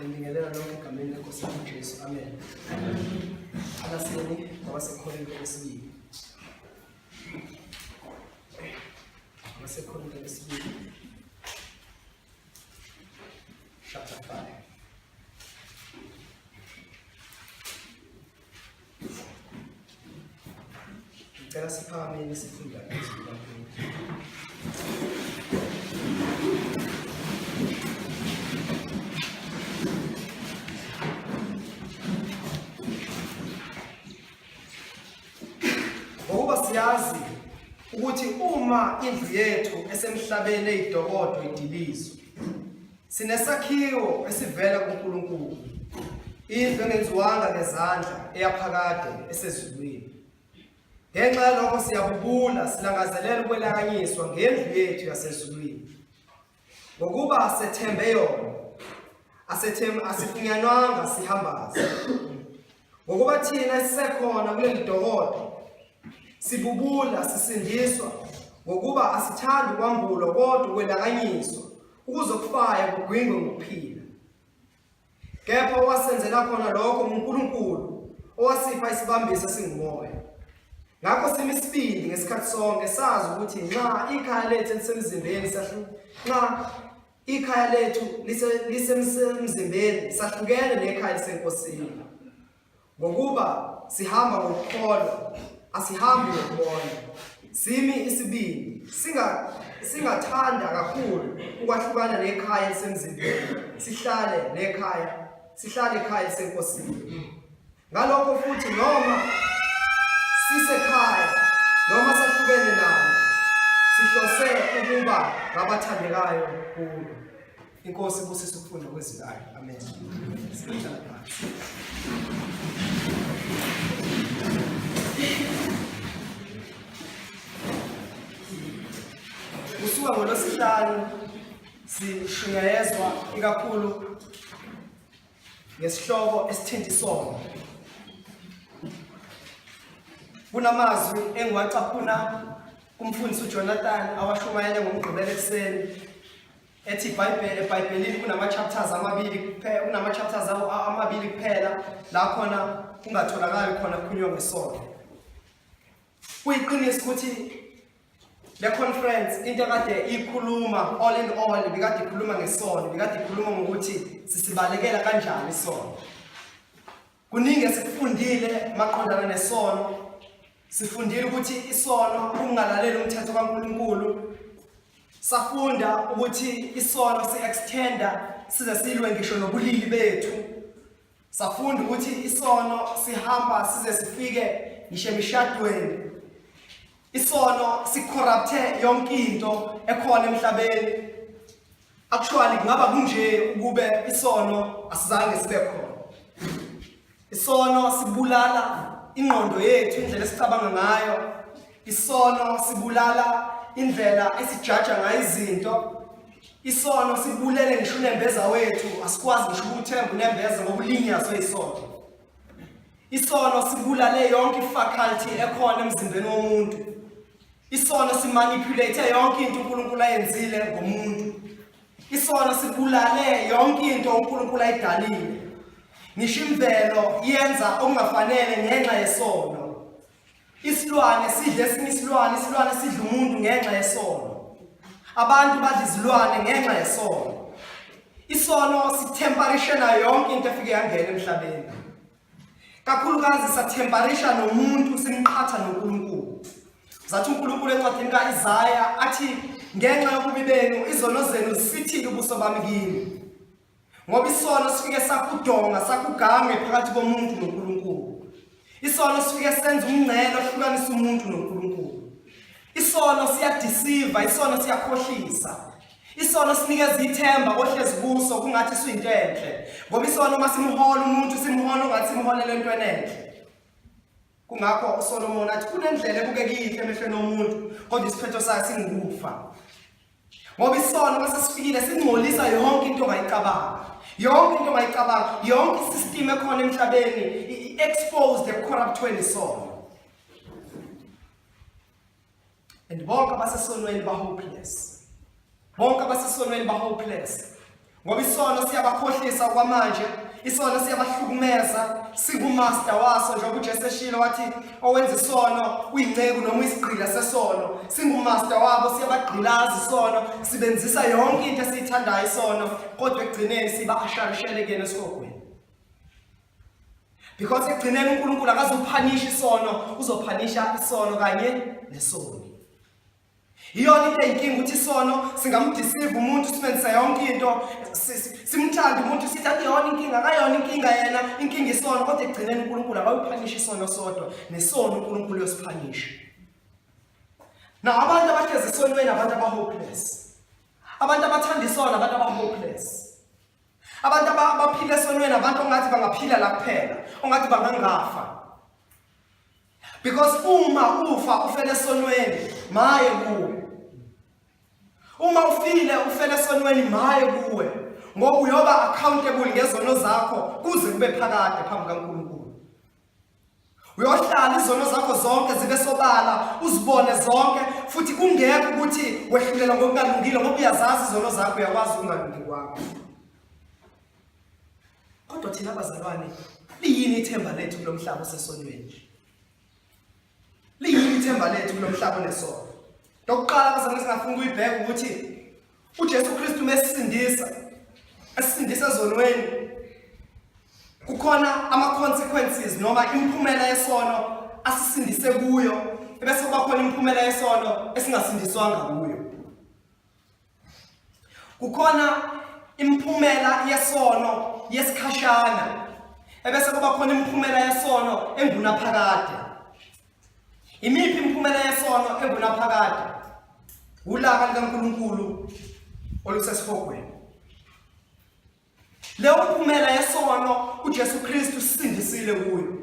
Ngibingelela lonke egameni leNkosi uJesu. Amen. Alaseni kwabaseKorinte lesibili. abaseKorinte lesibili. Chapter 5. Ngicela siphakame sifunda izwi likaNkulunkulu. Ngoba siyazi ukuthi uma indlu yethu esemhlabeni eyidokodo idilizwe, sinesakhiwo esivela kuNkulunkulu, indlu engenziwanga ngezandla eyaphakade esezulwini. Ngenxa yalokho siyabubula silangazelela ukwelakanyiswa ngendlu yethu yasezulwini. Ngokuba sethembe yona, asifunyanwanga sihambaze. Ngokuba thina sisekhona kuleli dokodo, sibubula sisindiswa ngokuba asithandi kwambulwa kodwa ukwelakanyiswa ukuzokufaya kugwingwe ngokuphila. Kepha owasenzela khona lokho uNkulunkulu owasipha isibambiso singumoya. Ngakho simi isibindi ngesikhathi sonke sazi ukuthi nxa ikhaya lethu lisemzimbeni lisemzimbeni sahlukene nekhaya lisenkosini. Ngokuba sihamba ngokukholwa, asihambi ngokubona. Simi isibindi singathanda kakhulu ukwahlukana nekhaya lisemzimbeni, sihlale ekhaya lisenkosini. Ngalokho futhi noma sisekhaya noma sahlukene nabo, sihlose ukuba ngabathandekayo kulo. Inkosi ibusise ukufunda kwezwi layo. Amen. Sihlala phansi. Kusuka ngoLwesihlanu sishunyayezwa ikakhulu ngesihloko esithinta isono. Kunamazwi engiwacaphuna kumfundisi uJonathan awashumayele ngomgqibelo ekuseni ethi eBhayibhelini kunama-chapters amabili kuphela la khona kungatholakali khona kukhulunywa ngesono. Kuyiqiniso ukuthi le conference into kade ikhuluma all in all bikade ikhuluma ngesono, bikade ikhuluma ngokuthi sisibalekela kanjani isono. Kuningi esikufundile maqondana nesono. Sifundile ukuthi isono kungalaleli umthetho kaNkulunkulu. Safunda ukuthi isono si-extenda size silwe ngisho nobulili bethu. Safunda ukuthi isono sihamba size sifike ngisho emishadweni. Isono sicorrupte yonke into ekhona emhlabeni. Actually kungaba kunje ukube isono asizange sibe khona. Isono sibulala ingqondo yethu, indlela esicabanga ngayo. Isono sibulala indlela esijaja ngayo izinto. Isono sibulele ngisho unembeza wethu, asikwazi ngisho ukuthemba unembeza ngokulinyazwe isono. Isono sibulale yonke ifaculty ekhona emzimbeni womuntu. Isono simanipulate yonke into uNkulunkulu ayenzile ngomuntu. Isono sibulale yonke into uNkulunkulu ayidalile. Ngisho imvelo yenza okungafanele ngenxa yesono. Isilwane sidle esinye isilwane sidla umuntu ngenxa yesono. Abantu badla izilwane ngenxa yesono. Isono sitemperisha nayo yonke into efike yangena emhlabeni. Kakhulukazi satemperisha nomuntu simqhatha noNkulunkulu. Zathi uNkulunkulu encwadini kaIsaya athi ngenxa yokubi benu izono zenu zisithile ubuso bami kini. Ngoba isono sifike sakudonga sakugange phakathi komuntu noNkulunkulu. Isono sifike senza umngcele ohlukanisa umuntu noNkulunkulu. Isono siyadeceive, isono siyakhohlisa. Isono sinikeza ithemba ohlezi kuso kungathi suyinto enhle. Ngoba isono masimhola umuntu simhola ungathi simholele entweni enhle. Kungakho uSolomon athi kunendlela ebukekile emehlweni omuntu kodwa isiphetho sayo singukufa. Ngoba isono masesifikile singcolisa yonke into ongayicabanga. Yonke into ongayicabanga, yonke isystem ekhona emhlabeni i-exposed ecorruptweni isono. And bonke abasesonweni ba-hopeless. Bonke abasesonweni ba-hopeless. Ngoba isono siyabakhohlisa kwamanje, isono siyabahlukumeza, singumaster waso njengoba uJesu eshilo wathi owenza isono uyinceku noma uyisigqila sesono. Singumaster wabo, siyabagqilaza isono, sibenzisa yonke into esiyithandayo isono, kodwa ekugcineni siba asharishele kuyena esigogweni. Because ekugcineni uNkulunkulu akazophanisha isono, uzophanisha isono kanye nesoni. Iyona into eyinkinga ukuthi isono singamdeceive umuntu simenzisa yonke into, simthanda umuntu sithi akuyona inkinga, akayona inkinga yena, inkinga isono, kodwa ekugcineni uNkulunkulu akayiphanisha isono sodwa, nesono uNkulunkulu uyosiphanisha. Now abantu abahlezi esonweni abantu aba-hopeless. Abantu abathanda isono abantu aba-hopeless. Abantu abaphila esonweni abantu ongathi bangaphila la kuphela, ongathi bangangafa. Because uma ufa ufele esonweni, maye kuwe. Uma ufele esonweni, maye kuwe. Ngoba uyoba accountable ngezono zakho kuze kube phakade phambi kaNkulunkulu. Uyohlala izono zakho zonke zibe sobala, uzibone zonke, futhi kungekho ukuthi wehlulela ngokungalungile ngoba uyazazi izono zakho, uyakwazi ukungalungi kwakho. Kodwa thina abazalwane, liyini ithemba lethu kulo mhlaba osesonweni? Liyini ithemba lethu kulo mhlaba onesono? Lokuqala abazalwane singafuna ukuyibheka ukuthi uJesu Kristu mesisindisa, esindisa ezonweni, kukhona ama-consequences noma imiphumela yesono asisindise kuyo, ebese kuba khona imiphumela yesono esingasindiswanga kuyo. Kukhona imiphumela yesono yesikhashana, ebese kuba khona imiphumela yesono engunaphakade. Imiphi imiphumela yesono engunaphakade? Ulaka likaNkulunkulu olusesihogweni. Leyo mphumela yesono uJesu Kristu sisindisile kuyo.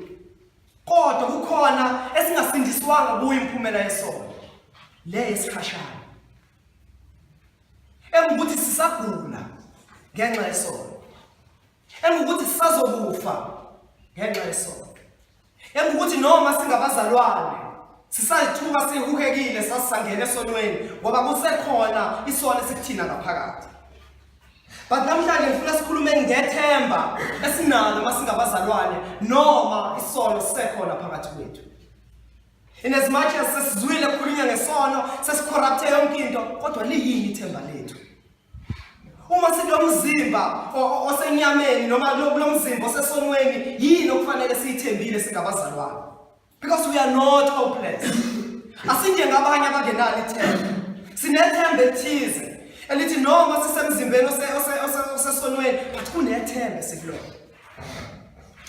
Kodwa kukhona esingasindiswanga kuyo imiphumela yesono, le yesikhashana. Engukuthi sisagula ngenxa yesono. Engukuthi sisazokufa ngenxa yesono. Engukuthi noma singabazalwane sisayithuka sihukekile sasangena esonweni ngoba kusekhona isono esikuthina ngaphakathi. But namhlanje ngifuna sikhulume ngethemba esinalo masingabazalwane noma isono sisekhona phakathi kwethu. In as much as sesizwile kukhulunywa ngesono, sesicorrupte yonke into, kodwa liyini ithemba lethu? Uma sinomzimba osenyameni noma lo mzimba osesonweni, yini okufanele siyithembile singabazalwane? Because we are not hopeless. Asinjengabanye abangenalo ithemba. Sinethemba elithize elithi noma sisemzimbeni osesonweni, but kunethemba esikulona.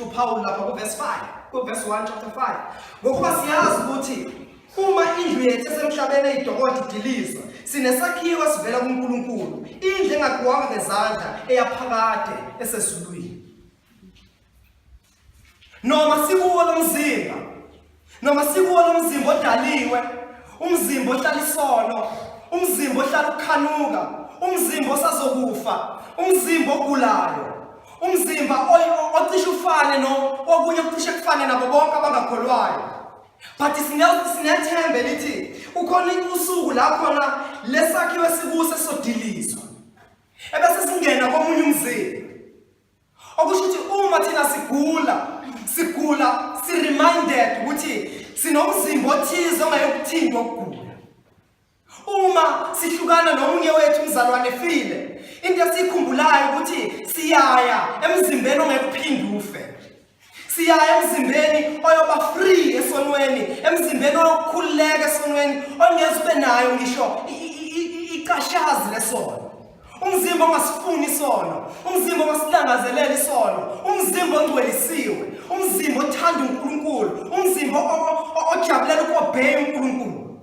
uPaul lapha kuverse 5, kuverse 1 chapter 5. Ngokuba siyazi ukuthi uma indlu yethu esemhlabeni eyidokotela idilizwa, sinesakhiwo esivela kuNkulunkulu, indlu engagqiwanga ngezandla eyaphakade esezulwini. Noma sikuwo lo mzimba odaliwe, umzimba ohlala isono, umzimba ohlala ukukhanuka, umzimba osazokufa, umzimba ogulayo, umzimba ocishe ufane okunye okucishe kufane nabo bonke abangakholwayo. But sinethemba elithi ukhona usuku la khona lesakhiwo esikuso sodilizwa, ebese singena komunye umzimba. Okusho ukuthi uma thina sigula si-reminded ukuthi sinomzimba othize ongayokuthindwa ukugula. Uma sihlukana nomunye wethu umzalwane efile, into esiyikhumbulayo ukuthi siyaya emzimbeni ongekuphinde ufe. Siyaya emzimbeni oyoba free esonweni, emzimbeni oyokukhululeka esonweni, ongeze ube nayo ngisho iqashazi lesono. Umzimba ongasifuni isono, umzimba ongasilangazelela isono, umzimba ongcwelisiwe, umzimba othanda uNkulunkulu, umzimba ojabulela ukobheya uNkulunkulu.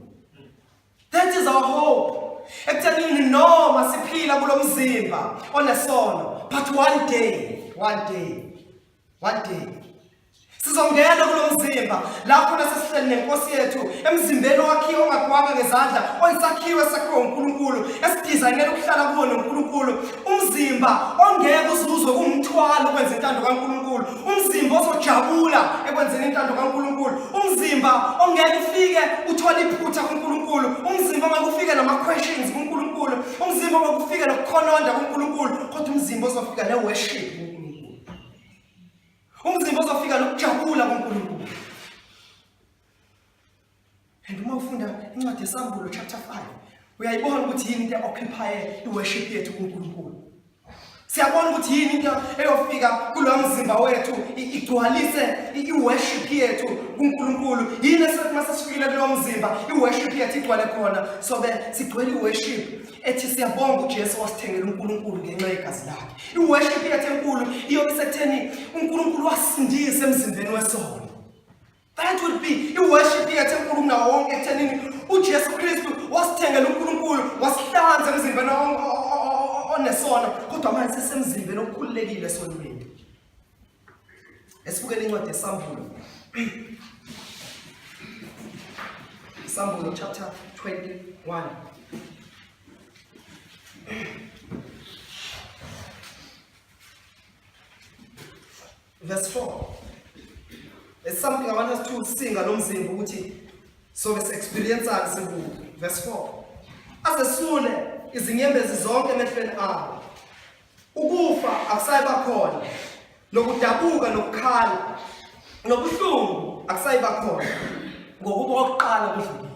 That is our hope. Ekuthenini noma siphila kulo mzimba onesono, but one day sizongena kulo mzimba la khona sesihleli nenkosi yethu emzimbeni owakhiwe ongagqiwanga ngezandla, oyisakhiwo esakhiwe uNkulunkulu, esidizayinela ukuhlala kuwo noNkulunkulu, umzimba ongeke uzuzwe kumthwalo ukwenza intando kaNkulunkulu, umzimba ozojabula ekwenzeni intando kaNkulunkulu, umzimba ongeke ufike uthole iphutha kuNkulunkulu, umzimba ongeke ufike nama questions kuNkulunkulu, umzimba ongeke ufike nokukhononda kuNkulunkulu, kodwa umzimba ozofika ne-worship kuNkulunkulu. Umzimba ozofika nokujabula kuNkulunkulu. And uma ufunda incwadi yeSambulo chapter 5, uyayibona ukuthi yini into e-occupy i-worship yethu kuNkulunkulu. Siyabona ukuthi yini into eyofika kulo mzimba wethu igcwalise i-worship yethu kuNkulunkulu. Yini esethi masesifikile kulo mzimba i-worship yethu igcwale khona. Sobe sigcwele i-worship ethi siyabonga uJesu wasithengela uNkulunkulu ngenxa yegazi lakhe. I-worship yethu enkulu iyobe isekutheni uNkulunkulu wasindisa emzimbeni wesono. That would be i-worship yethu enkulu kunawo wonke ekuthenini uJesu Kristu wasithengela uNkulunkulu wasihlanza emzimbeni onesona, kodwa manje sesemzimbeni okukhululekile esonweni. Esifukele incwadi yeSambulo. Sambulo chapter 21. Verse 4. It's something I want us to sing along mzimba ukuthi so experience simple. Verse 4. Asesule izinyembezi zonke emehlweni abo. Ukufa akusayiba khona. Nokudabuka nokukhala. Nobuhlungu akusayiba khona. Ngokuba oqala kudlulile.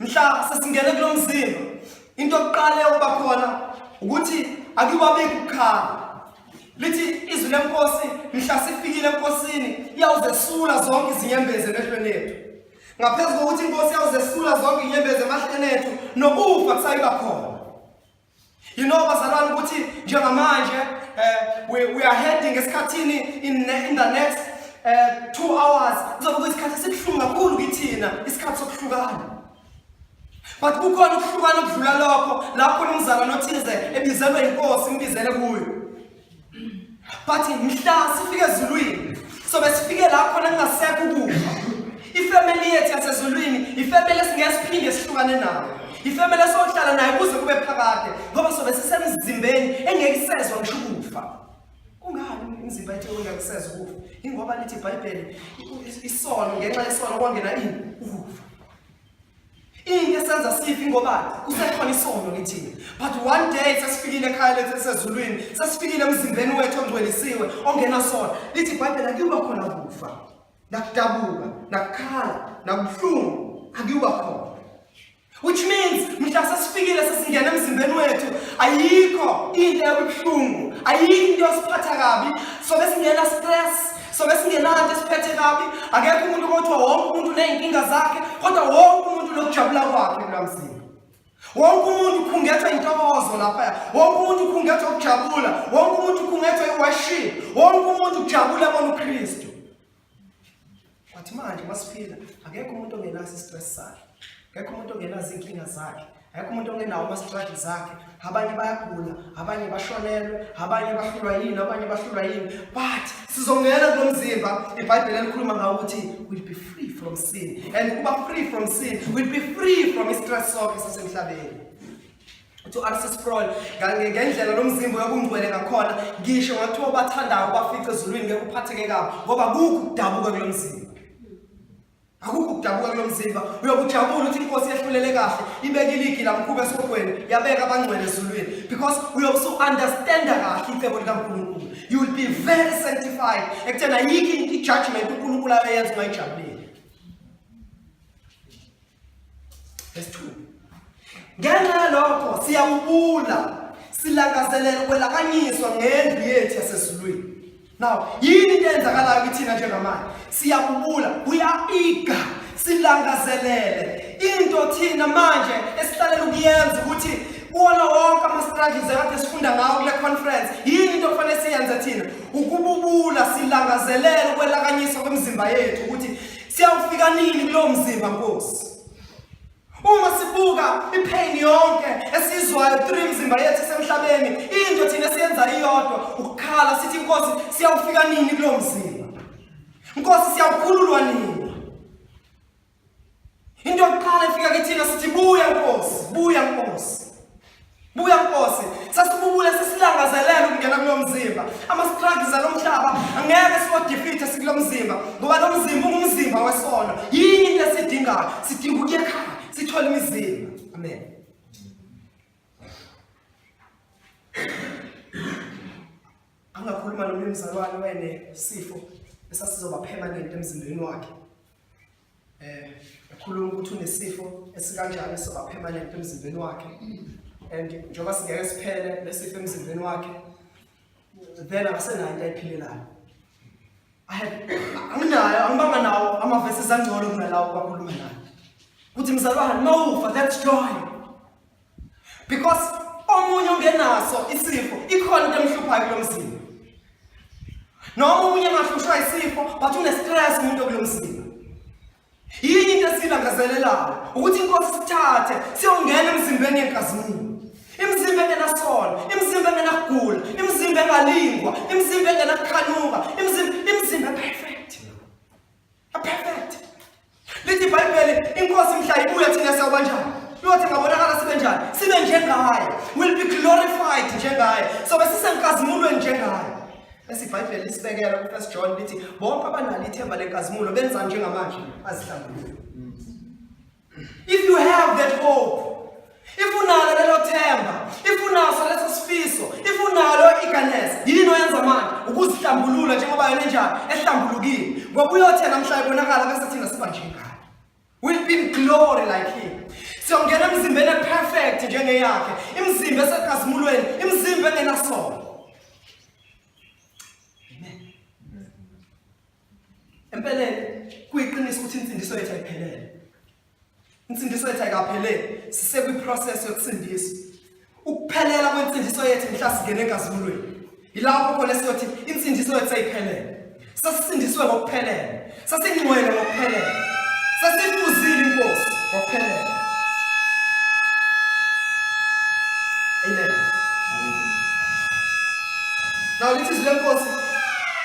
Mhla sesingene kulo mzimba, into yokuqala yokuba khona ukuthi akubabeki ukukhala. Lithi izwi lenkosi mhla sifikile enkosini iyawuzesula zonke izinyembezi emehlweni ethu. Ngaphezulu kokuthi inkosi iyawuzesula zonke izinyembezi emehlweni ethu, nokufa kusayiba khona. You know bazalwane ukuthi njengamanje we are heading esikhathini in the next 2 hours kuzoba kuyisikhathi esibuhlungu kakhulu kithina, isikhathi sokuhlukana. But kukhona ukuhlukana okudlula lokho lapho umzalwane othize ebizelwe inkosi imbizele kuyo. But mhla sifike ezulwini sobe sifike la khona kungasekho ukufa. Ifamily yethu yasezulwini ifamily esingesiphinde sihlukane nayo. Ifamily esohlala nayo kuze kube phakade ngoba sobe sisemzimbeni engeke isezwe ngisho ukufa. Kungani imizimba yethu engeke isezwe ukufa? Ingoba lithi iBhayibheli isono ngenxa yesono kwangena ini ukufa. Into esenza sifi ngoba kusekhona isono kithina. But one day sesifikile ekhaya lethu esezulwini, sesifikile emzimbeni wethu ongcwelisiwe ongena sono. Lithi iBhayibheli akuba khona ukufa, nakudabuka, nakukhala, nakubuhlungu akuba khona. Which means mhla sesifikile sesingena emzimbeni wethu ayikho into ebuhlungu, ayikho into esiphatha kabi, sobe singena stress. So besingena into esiphethe kabi, akekho umuntu kodwa wonke umuntu uneyinkinga zakhe, kodwa wonke umuntu lokujabula kwakhe kulamzimba. Wonke umuntu ukhungethwa intokozo lapha, wonke umuntu ukhungethwa ukujabula, wonke umuntu ukhungethwa iworship, wonke umuntu ujabula bona uKristu. Wathi manje masiphila, akekho umuntu ongenazo istress sakhe, akekho umuntu ongenazo inkinga zakhe, akekho umuntu ongenawo ama-struggles zakhe. Abanye bayagula, abanye bashonelwe, abanye bahlulwa yini, abanye bahlulwa yini. But sizongena kulo mzimba, iBhayibheli likhuluma ngawo ukuthi we'll be free from sin. And kuba free from sin, we'll be free from istress sonke sasemhlabeni. To Arthur Sproul, ngendlela lo mzimba yokungcwele ngakhona, ngisho ngathiwa bathandayo bafica ezulwini ngeke uphatheke kabi, ngoba kukho ukudabuka kulo mzimba. Akukho ukudabuka kulo mzimba, uyokujabula ukuthi inkosi yehlulele kahle, ibekile igila mkhuba esogweni, yabeka abangcwele ezulwini. Because we also understand kahle icebo likaNkulunkulu. You will be very sanctified. Ekuthena yiki i-judgment uNkulunkulu ayenza ungayijabuleli. Verse 2. Ngenxa lokho siyawubula, silangazelela ukwelakanyiswa ngendlu yethu yasezulwini. Now, yini into eyenzakalayo kithina njengamanje? Siyabubula, we are eager, silangazelele. Into thina manje esihlalela ukuyenza ukuthi wona wonke ama-struggles ekade sifunda ngawo kule conference, yini into okufanele siyenze thina? Ukububula, silangazelele ukwelakanyiswa kwemizimba yethu ukuthi siyawufika nini kulowo mzimba Nkosi. Uma sibuka ipain yonke esizwayo through imizimba yethu esemhlabeni, into thina siyenza iyodwa ukukhala sithi Nkosi siyawufika nini kulo mzimba? Nkosi siyawukhululwa nini? Into yokuqala ifika kithina sithi buya Nkosi, buya Nkosi. Buya Nkosi. Sasibubule sesilangazelela ukungena kulo mzimba. Ama-struggles alomhlaba angeke siwadefeat sikulo mzimba ngoba lo mzimba ungumzimba wesono. Yini into esidingayo? Sidinga ukuya ekhaya. Sithole imizimba. Amen. angakhuluma nomnye umzalwane wayenesifo esasizoba permanent emzimbeni wakhe. Ekhuluma ukuthi unesifo esikanjalo esizoba permanent emzimbeni wakhe. And njengoba singeke siphele lesifo emzimbeni wakhe, then akusenayo into ayiphilelayo. Angibanga nawo ama-verses angcono kunalawo kwakhuluma nayo. Kuthi mzalwane mawufa, that's joy. Because omunye ongenaso isifo ikhona into emhluphayo kulo mzimba. Noma omunye engahlushwa isifo but une-stress umuntu kulo mzimba. Yinye into esiyilangazelelayo ukuthi inkosi sithathe siyongena emzimbeni yenkazimulo. Imizimba engenasono, imizimba engenakugula, imizimba engalingwa, imizimba engenakukhanuka, imizimba perfect. Perfect. Lithi iBhayibheli inkosi mhla ibuya thina siyabanjani? Uyothi ngabonakala sibe njani? Sibe njengaye. Will be glorified njengaye. So besisenkazimulweni njengaye. Bese iBhayibheli lisibekela ku1 John lithi bonke abanalo ithemba lenkazimulo benza njengamanje azihlambulule. If you have that hope, if unalo lelo themba, if unaso leso sifiso, if unalo eagerness, yini oyenza manje ukuzihlambulula njengoba yena njani ehlambulukile. Ngoba uyothe namhla ibonakala bese thina siba njengaye. We'll be in glory like him. Siyongena emzimbeni perfect njengeyakhe, imizimba esekazimulweni, imizimba engenasono. Amen. Empeleni kuyiqiniso ukuthi insindiso yethu ayiphelele. Insindiso yethu ayikaphelele, sisekwi-process yokusindiswa. Ukuphelela kwensindiso yethu mhla singena enkazimulweni. Yilapho khona siyothi insindiso yethu ayiphelele. Sasisindiswe ngokuphelele, sasingcwele ngokuphelele, sasifuzile inkosi ngokuphelele. Amen. Now lithi izwi lenkosi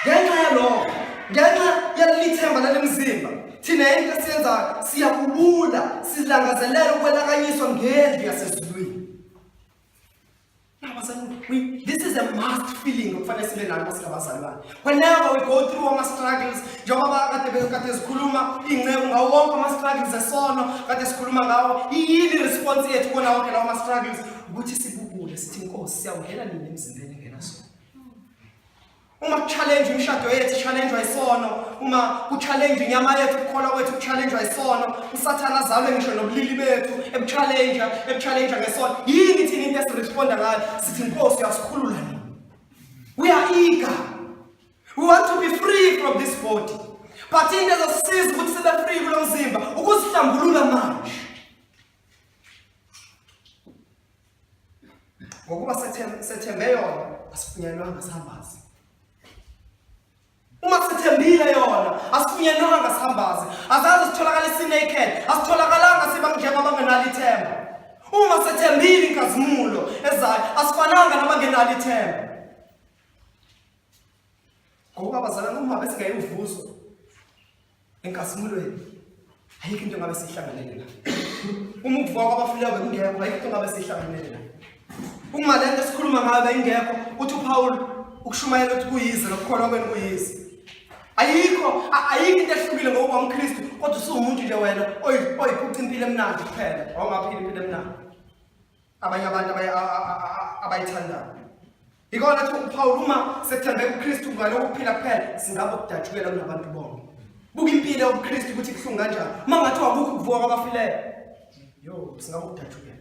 ngenxa yalokho, ngenxa yalithemba lalemzimba, thina into esiyenzayo siyakubula, silangazelela ukwelakanyiswa ngendlu yasezulwini. This is a must feeling okufanele sibe nayo singabazalwane. Whenever we go through our struggles, njengoba kade sikhuluma ingcebo ngawo wonke ama-struggles esono, kade sikhuluma ngawo, yini response yethu kona wonke lawo ama-struggles ukuthi sibubule sithi inkosi siyawungena nini emzimbeni engenasono. Uma ku-challenge imishado yethu i-challenge-wa isono, uma ku-challenge inyama yethu ukukholwa kwethu ku-challenge-wa isono, usathana azalwe ngisho nobulili bethu ebu-challenge ngesono, yini thina into esiresponda ngayo sithi inkosi uyasikhulula nini. We are eager. We want to be free from this body. But into ezosisiza ukuthi sibe free kulo mzimba ukuzihlambulula manje. Ngokuba sethembe yona asifunyanwanga sihambazi. Uma sithembile yona asifunyanwanga sihambazi. Azazi sitholakala sinaked, asitholakalanga siba njengoba bengenalo ithemba. Uma sethembile inkazimulo ezayo asifananga nabangenalo ithemba. Ngoba abazalwane uma besingayivuzo enkazimulweni ayikho into ngabe sihlanganele la. Uma ukuvuka kwabafileyo bekungekho ayikho into ngabe sihlanganele la. Uma lento esikhuluma ngayo bengekho uthi uPaul ukushumayela ukuthi kuyize lokukholwa kwenu kuyize. Ayikho into ehlukile ngokuba umKristu kodwa usumuntu nje wena oyiphuca impilo emnandi kuphela awungaphili impilo emnandi abanye abantu abayithandayo. Ikona ukuthi uPaul uma sethembe kuKristu ngalokho kuphila kuphela singabe ukudajukela kunabantu bonke. Buka impilo yobuKristu ukuthi kuhlungu kanjani. Uma ngathi akukho ukuvuka kwabafileyo, singabe ukudajukela.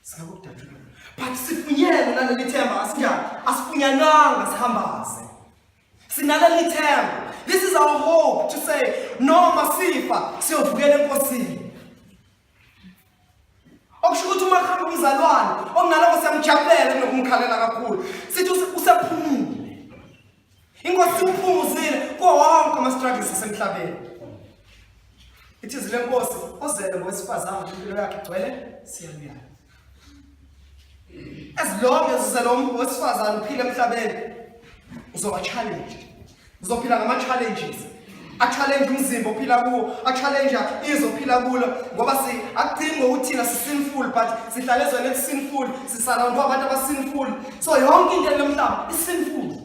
Singabe ukudajukela. But sifunyele naleli themba asinjani? Asifunyananga sihambaze. Sinaleli themba. This is our hope to say noma sifa siyovukela enkosini. Okusho ukuthi uma khamba umzalwane okunaloko siyamjabulela nokumkhalela kakhulu. Sithi usephumule. Inkosi uphumuzile kuwo wonke ama-struggles asemhlabeni. Ithi izwi lenkosi ozele ngowesifazane impilo yakhe igcwele siyaluyala. As long as uzelo ngowesifazane uphila emhlabeni uzoba challenge. Uzophila ngama-challenges. A-challenge umzimba ophila kuwo, a-challenge izwe ophila kulo ngoba akudingi ngokuthi thina si-sinful but sihlale ezweni eli-sinful, sisurroundwa abantu aba-sinful. So yonke into lomhlaba is-sinful.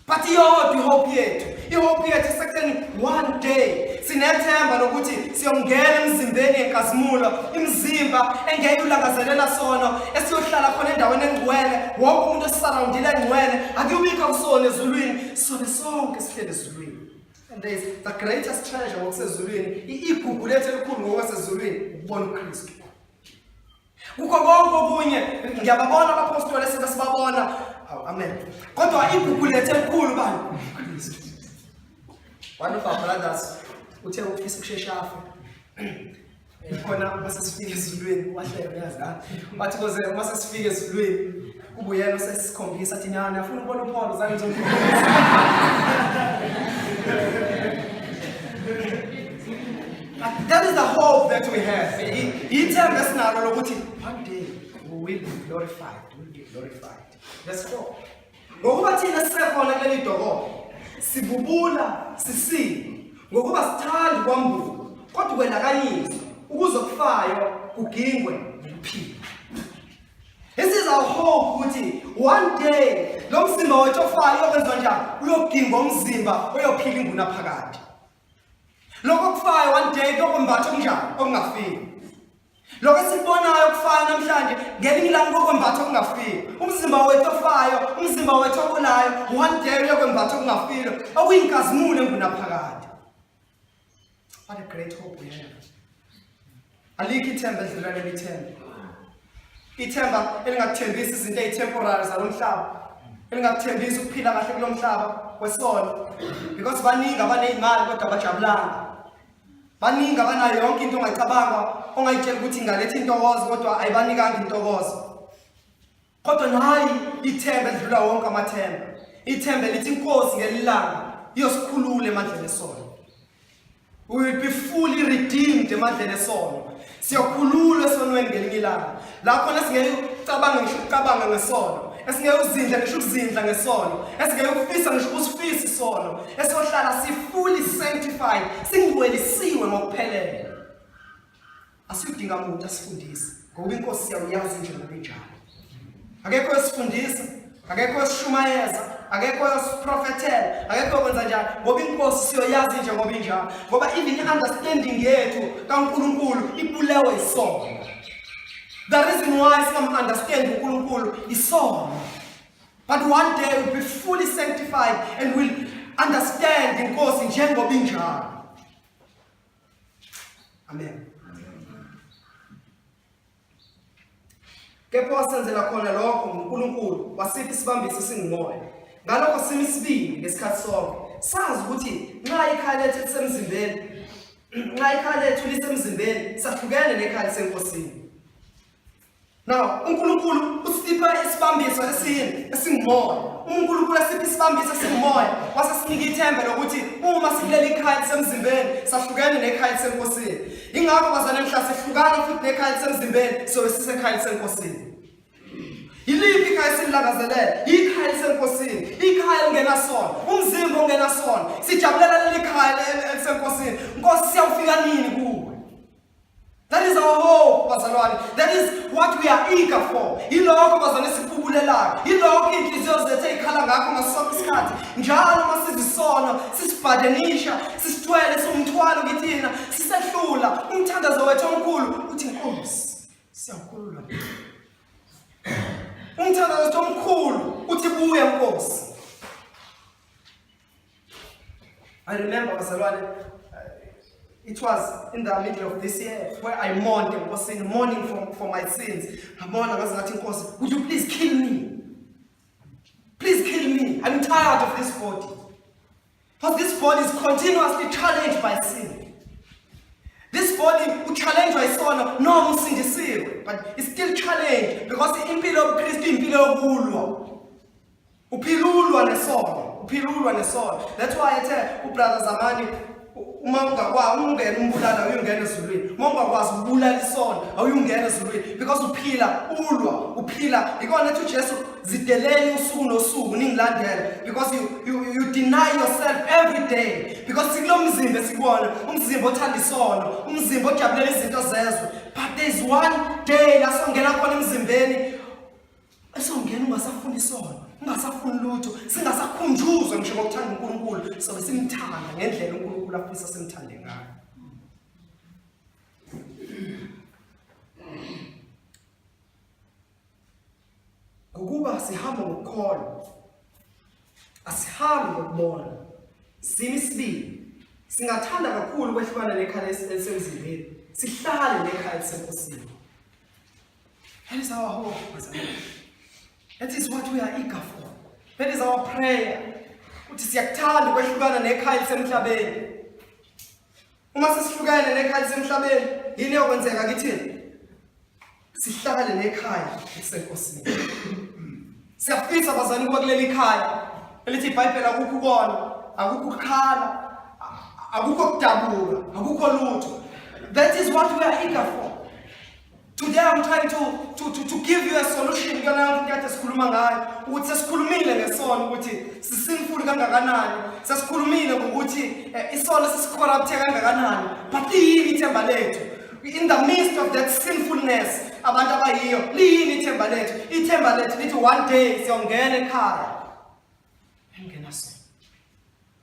But iyodwa ihope yethu. Ihope yethu isekutheni one day sinethemba lokuthi siyongena emzimbeni yenkazimulo, imizimba engeke ulangazelela sono, esiyohlala khona endaweni engcwele wonke umuntu esisurroundile engcwele, akuyubikho kusona ezulwini, sona sonke sihleli ezulwini. And there is the greatest treasure ngokusezulwini, igugu lethu elikhulu ngokwasezulwini, ukubona uKristu. Kukho konke okunye, ngiyababona abapostoli sebesibabona, amen. Kodwa igugu lethu elikhulu bani? uKristu. One of our brothers uthe ufisa ukushesha afe. Khona masesifika ezulwini wahlelo uyazi bathi koze masesifika ezulwini ubuyena osesikhombisa athi nyana afuna ukubona uPaul zange ngizomkhulisa. That is the hope that we have. Ithemba esinalo lokuthi one day we will be glorified. We will be glorified. Let's go. Ngokuba thina sisekhona kuleli doko sibubula sisini ngokuba sithanda kwambulo kodwa kwelakanyiswa ukuze kufayo kugingwe ukuphila. This is our hope ukuthi one day lo mzimba wethu ofayo uyokwenziwa njani? Uyogingwa umzimba oyophila ingunaphakade. Lokho kufayo one day kuyokwembatha okunjani okungafiki. Lokho sikubonayo kufayo namhlanje ngelinye ilanga kokwembatha okungafiki. Umzimba wethu ofayo, umzimba wethu obulayo one day uyokwembatha okungafiki okuyinkazimulo engunaphakade. What a great hope we have. Alikho ithemba edlula leli themba. Ithemba elingakuthembisa izinto ezitemporary zalomhlaba. Elingakuthembisa ukuphila kahle kulomhlaba wesono. Because baningi abanezimali kodwa bajabulanga. Baningi abanayo yonke into ongayicabanga, ongayitshela ukuthi ingaletha intokozo kodwa ayibanikanga intokozo. Kodwa nayi ithemba edlula wonke amathemba. Ithemba lithi inkosi ngelilanga iyosikhulula emandleni esono. We will be fully redeemed emandleni esono. Siyokhululwa esonweni ngelinye ilanga. La khona singeke ucabanga ngisho ukucabanga ngesono. Esingeke uzindla ngisho ukuzindla ngesono. Esingeke ufisa ngisho ukusifisa isono. Esohlala si-fully sanctified, singcwelisiwe ngokuphelele. Asiyudinga umuntu asifundise ngoba inkosi siyayazi njengoba injalo. Akekho esifundisa, akekho esishumayeza, akekho esiprofethela, akekho kwenza njalo ngoba inkosi siyoyazi njengoba injalo. Ngoba even understanding yethu kaNkulunkulu ibulewe isono. The reason why some understand uNkulunkulu isono. But one day we'll be fully sanctified and we'll understand inkosi njengoba injalo. Amen. Kepha wasenzela khona lokho uNkulunkulu wasipha isibambiso singumoya. Ngalokho simi sibili ngesikhathi sonke. Sazi ukuthi nxa ikhaya lethu lisemzimbeni, nxa ikhaya lethu lisemzimbeni, sahlukene nekhaya lisenkosini. Now, uNkulunkulu usipha isibambiso esingumoya. uNkulunkulu asipha isibambiso esingumoya. Wasasinika ithemba lokuthi uma sikuleli ikhaya lisemzimbeni, sahlukene nekhaya lisenkosini. Ingakho bazana mhla sihlukana futhi nekhaya lisemzimbeni, so sisekhaya lisenkosini. Yiliphi ikhaya esililangazele? Ikhaya lisenkosini. Ikhaya lingenasono. Umzimba ongenasono. Sijabulela leli khaya lisenkosini. Nkosi siyawufika nini kuwe? That is our hope, bazalwane. That is what we are eager for. Yilokho bazalwane sikubulelayo. Yilokho inhliziyo zethu ezikhala ngakho ngasonke isikhathi. Njalo masizisono, sisibhadenisha, sisithwele somthwalo kithina, sisehlula. Umthandazo wethu omkhulu uthi Nkosi, siyakhulula. Umthandazo wethu omkhulu uthi buya Nkosi. I remember bazalwane, it was in the middle of this year where I mourned and was in mourning for my sins. Would you please kill me? Please kill me. I'm tired of this body. Because this body is continuously challenged by sin. This body will challenge by sono, no musindisiwe, but it's still challenged because impilo Kristu impilo yokulwa. Upilulwa nesono. That's why I tell brother Zamani, uma ungena umbulala uyongena ezulwini. Uma ungakwazi ukubulala isono awuyongena ezulwini because uphila ikona ethi uJesu zidelele usuku nosuku ningilandela because you deny yourself every day because sikulo mzimba sikubona umzimba othanda isono, umzimba ojabulela izinto zezwe. But there is one day la songena khona emzimbeni esongena ungasafuna isono, ungasafuna lutho, singasakhunjuzwa ngisho ngokuthanda uNkulunkulu, sobe simthanda ngendlela uNkulunkulu afisa simthande ngayo. ngokuba sihamba ngokukholwa asihambi ngokubona. Simi sibili singathanda kakhulu ukwehlukana nekhaya elisemzimbeni, sihlale nekhaya elisenkosini. That is our hope. That is what we are eager for. That is our prayer. Uthi siyakuthanda ukwehlukana nekhaya elisemhlabeni. Uma sesihlukene nekhaya elisemhlabeni, yini yokwenzeka kithini? Sihlale nekhaya elisenkosini. Siyafisa bazani kuba kuleli khaya elithi iBhayibheli akukho ukona, akukho ukukhala, akukho kudabuka, akukho lutho. That is what we are eager for. Today I'm trying to give you a solution. Ngiyona ngiyathi sikhuluma ngayo ukuthi sesikhulumile ngesono ukuthi sisinful kangakanani, sesikhulumile ukuthi isono sisicorrupt kangakanani, but liyini ithemba lethu in the midst of that sinfulness. Abantu abayiyo liyini ithemba lethu? Ithemba lethu lithi one day siyongena ekhaya. Engena sona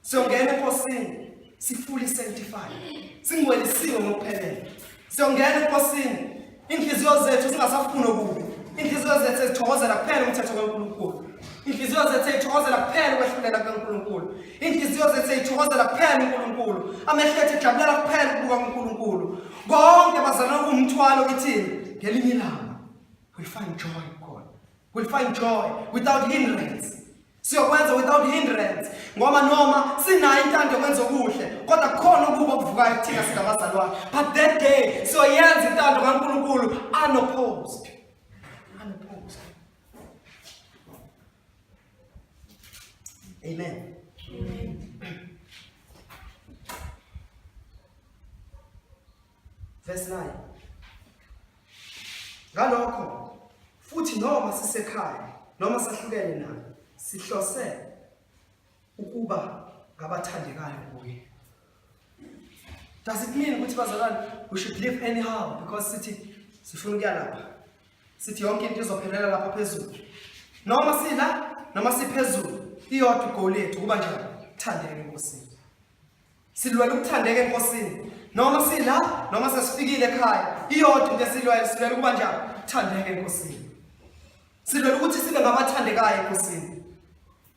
siyongena enkosini sifully sanctified, singcwelisiwe ngokuphelele. Siyongena enkosini inhliziyo zethu singasafuni okubi. Inhliziyo zethu zithokozela kuphela umthetho kaNkulunkulu. Inhliziyo zethu zithokozela kuphela ukwehlulela kaNkulunkulu. Inhliziyo zethu zithokozela kuphela uNkulunkulu. Amehlo ethu ejabulela kuphela ukubuka uNkulunkulu. Konke bazalwane kumthwalo kithini ngelinye ilanga. We'll find joy God. We'll find joy without hindrance. Siyokwenza without hindrance. Ngoba noma sinayo intando yokwenza okuhle, kodwa khona ukuba kuvukayo kuthina singabazalwane. But that day siyoyenza intando kaNkulunkulu unopposed. Unopposed. Amen. Amen. Verse 9. Ngalokho futhi noma sisekhaya noma sahlukene naye sihlose ukuba ngabathandekayo kuye. Does it mean ukuthi bazalwane we should live anyhow because sithi sifuna ukuya lapha, sithi yonke into izophelela lapha phezulu? Noma sila noma siphezulu, iyodwa goal lethu kuba njani? Thandeke enkosini. Silwela ukuthandeka enkosini. Noma sila noma sesifikile ekhaya, iyodwa into silwela kuba njani? Thandeke enkosini. Silwela ukuthi sibe ngabathandekayo enkosini.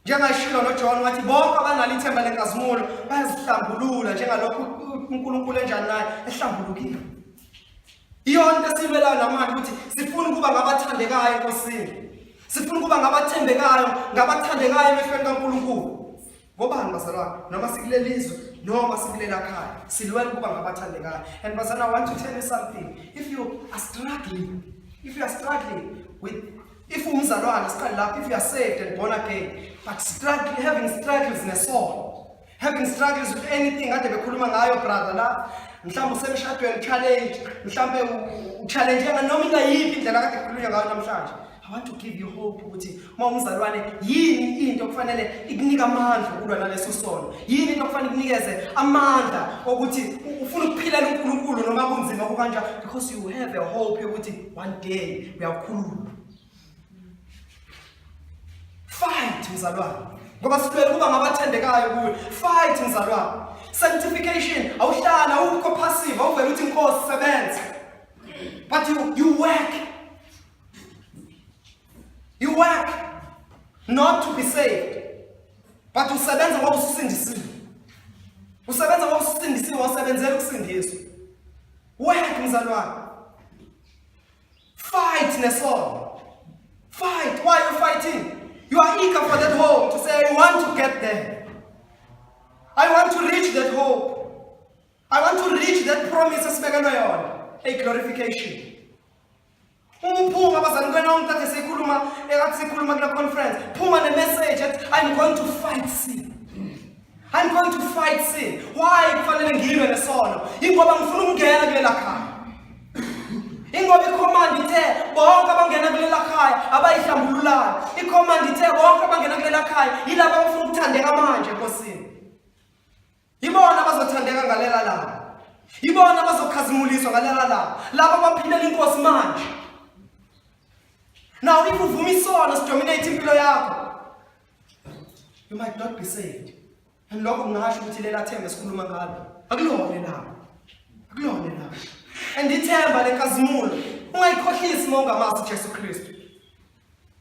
Njengashilo noJohn wathi bonke abanalo ithemba lenkazimulo bayazihlambulula njengalokho uNkulunkulu enjani naye ehlambulukile. Iyonto silwela namanje ukuthi sifuna ukuba ngabathandekayo enkosini. Sifuna ukuba ngabathembekayo, ngabathandekayo emehlweni kaNkulunkulu. Ngobani bazalwane? Noma sikulelizwe noma sikulela khaya, silwela ukuba ngabathandekayo. And bazalwane, I want to tell you something. If you are struggling with if umzalwane siqale lapho, if you are saved and born again, but having struggles nesono, having struggles with anything ade bekhuluma ngayo brother la, mhlawumbe usemshadweni challenge, mhlawumbe uchallenge noma ingayiphi indlela kade kukhulunywa ngayo namhlanje. I want to give you hope ukuthi uma umzalwane yini into okufanele ikunika amandla ukulwa naleso sono, yini into okufanele ikunikeze amandla ukuthi ufuna ukuphilela uNkulunkulu noma kunzima kukanjani, because you have a hope ukuthi one day uyakhuluma. Fight mzalwane, ngoba sifuna ukuba ngabathandekayo kuwe. Fight mzalwane. Sanctification awuhlala ukho passive, awuvela uthi inkosi sebenza, but you work. You work not to be saved, but usebenza ngoba usindisiwe. Usebenza ngoba usindisiwe, usebenzela ukusindiswa. Work mzalwane. Fight nesono. Fight. Why are you fighting? You are eager for that hope to say, I want to get there. I want to reach that hope. I want to reach that promise esibekana yona, a glorification. Phuma bazalwane kwena umthathe sikhuluma ekathi sikhuluma kula conference, phuma ne message that I'm going to fight sin. I'm going to fight sin. Why kufanele ngilwe nesono? Ingoba ngifuna ukungena kulela khaya. Ingoba icommand ithe bonke abangena kulela khaya abayihlambululayo. Icommand ithe bonke abangena kulela khaya yilabo abafuna ukuthandeka manje enkosini. Yibona abazothandeka ngalela la. Yibona abazokhazimuliswa ngalela la. Labo abaphilela inkosi manje. Now, if uvuma isono sidominate impilo yakho, you might not be saved. And lokho kungasho ukuthi lela themba esikhuluma ngalo akulona lapho. Akulona lapho. And ithemba lenkazimulo ungayikhohlisi uma ungamazi uJesu Kristu.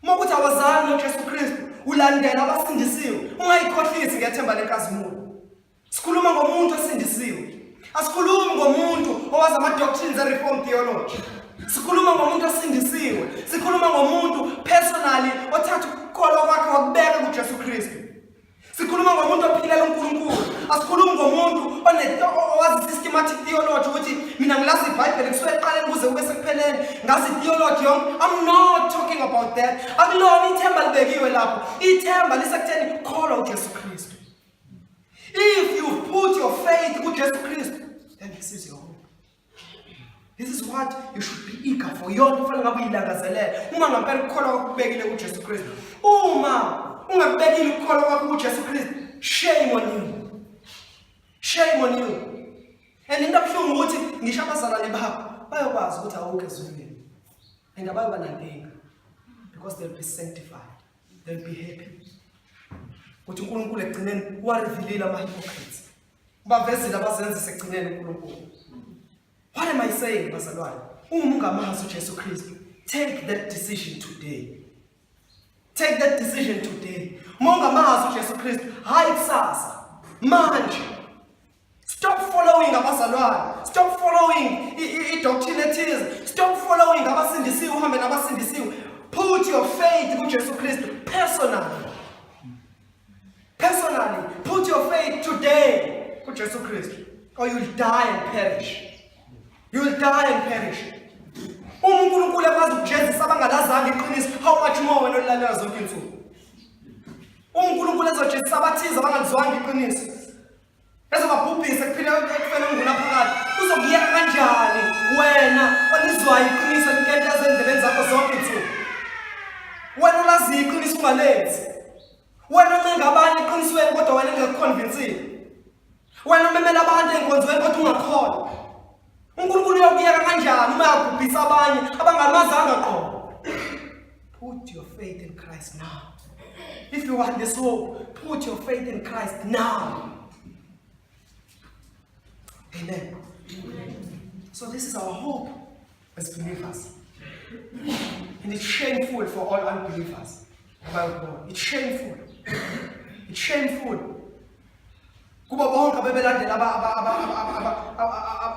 Uma ukuthi awazali noJesu Kristu, ulandela abasindisiwe, ungayikhohlisi ngethemba lenkazimulo. Sikhuluma ngomuntu osindisiwe. Asikhulumi ngomuntu owazi ama-doctrines e-Reformed theology. Sikhuluma ngomuntu osindisiwe. Sikhuluma ngomuntu personally othatha ukukholwa kwakhe wakubeka kuJesu Kristu. Sikhuluma ngomuntu ophilela uNkulunkulu. Asikhulumi ngomuntu owazi systematic theology ukuthi mina ngilazi iBhayibheli kusuka eqaleni kuze kube sekupheleni. Ngazi theology yonke. I'm not talking about that. Akulona ithemba libekiwe lapho. Ithemba lisekutheni kholwa uJesu Kristu. If you put your faith kuJesu Kristu, then this is your hope. This is what you should be eager for. Yonke kufanele ngabe uyilangazelele. Uma ngampela ukukholwa kwakho kubekile kuJesu Kristu. Uma ungabekile ukukholwa kwakho kuJesu Kristu, shame on you. Shame on you. And into ebuhlungu ukuthi ngisho abazalwane bakho bayokwazi ukuthi awukho ezulwini. And abayoba nankinga because they'll be sanctified. They'll be happy. Ukuthi uNkulunkulu egcineni warevealile ama-hypocrites. Bavezile abazenzisa egcineni uNkulunkulu. What am I saying, bazalwane? Uma ungamazi uJesu Kristu, take that decision today. Take that decision today. Uma ungamazi uJesu Kristu, hayi kusasa. Manje. Stop following abazalwane. Stop following i-doctrine ethize. Stop following abasindisiwe, uhambe nabasindisiwe. Put your faith kuJesu Kristu personally. Personally, put your faith today kuJesu Kristu, or you'll die and perish. You will die and perish. uNkulunkulu ekwazi ukujezisa abangalazanga iqiniso, how much more wena olalela zonke insuku. uNkulunkulu ezojezisa abathize abangalizwanga iqiniso. Ezobabhubhisa kuphela ekufeni ongunaphakade. Uzokuyeka kanjani wena olizwayo iqiniso linkenteza endlebeni zakho zonke insuku? Wena olazi iqiniso ungalenzi. Wena umenga abanye eqinisweni kodwa wena engekuconvincile. Wena umemela abantu enkonzweni kodwa ungakholwa. uNkulunkulu uyakuyeka kanjani uma yabhubhisa abanye abangamazanga qho? Put your faith in Christ now. If you want this hope, put your faith in Christ now. Amen. So this is our hope as believers. And it's shameful for all unbelievers about God. It's shameful. It's shameful. Kuba bonke abebelandela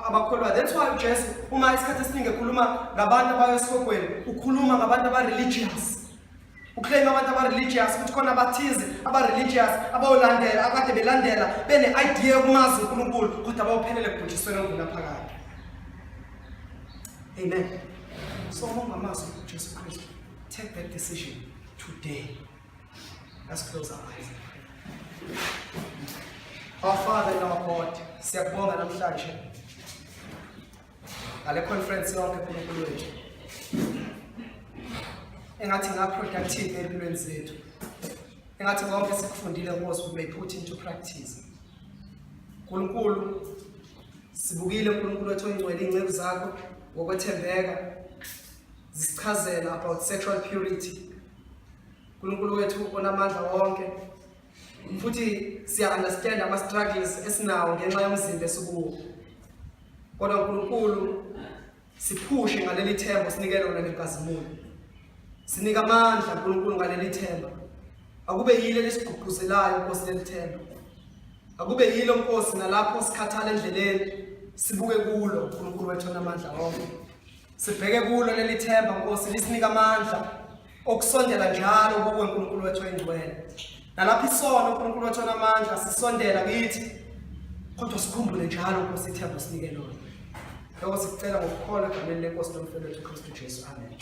abakholwayo. That's why uJesu uma isikhathi esiningi ekhuluma ngabantu abayesihogweni, ukhuluma ngabantu aba-religious. Uclaim abantu aba-religious ukuthi khona abathize aba-religious abawulandela akade belandela bene-idea yokumazi uNkulunkulu kodwa abawuphelele ekubhujisweni ongunaphakade. Amen. So uma ungamazi uJesu Kristu, take that decision today. Let's close our eyes. Our Father and our God, siyakubonga namhlanje ngale conference yonke uNkulunkulu wethu. Engathi nga-productive empilweni zethu. Engathi konke sikufundile Nkosi we may put into practice. uNkulunkulu, sibukile uNkulunkulu wethu oyingcwele ingcezu zakho ngokwethembeka zisichazela about sexual purity. uNkulunkulu wethu onamandla wonke. Futhi siya-understand ama-struggles esinawo ngenxa yomzimba esikuwo. Kodwa uNkulunkulu siphushe ngaleli themba sinikele lona lenkazimulo. Sinika amandla uNkulunkulu ngaleli themba. Akube yile lesigqugquzelayo Nkosi leli themba. Akube yilo Nkosi nalapho sikhathala endleleni sibuke kulo uNkulunkulu wethu onamandla wonke. Sibheke kulo leli themba Nkosi lisinika amandla okusondela njalo kuwe uNkulunkulu wethu oyingcwele. Nalapho isono uNkulunkulu wethu onamandla sisondela kithi kodwa sikhumbule njalo Nkosi ithemba sinike lona. Lokho sikucela ngokukholwa egameni leNkosi nomfelo wethu uKristu Jesu. Amen.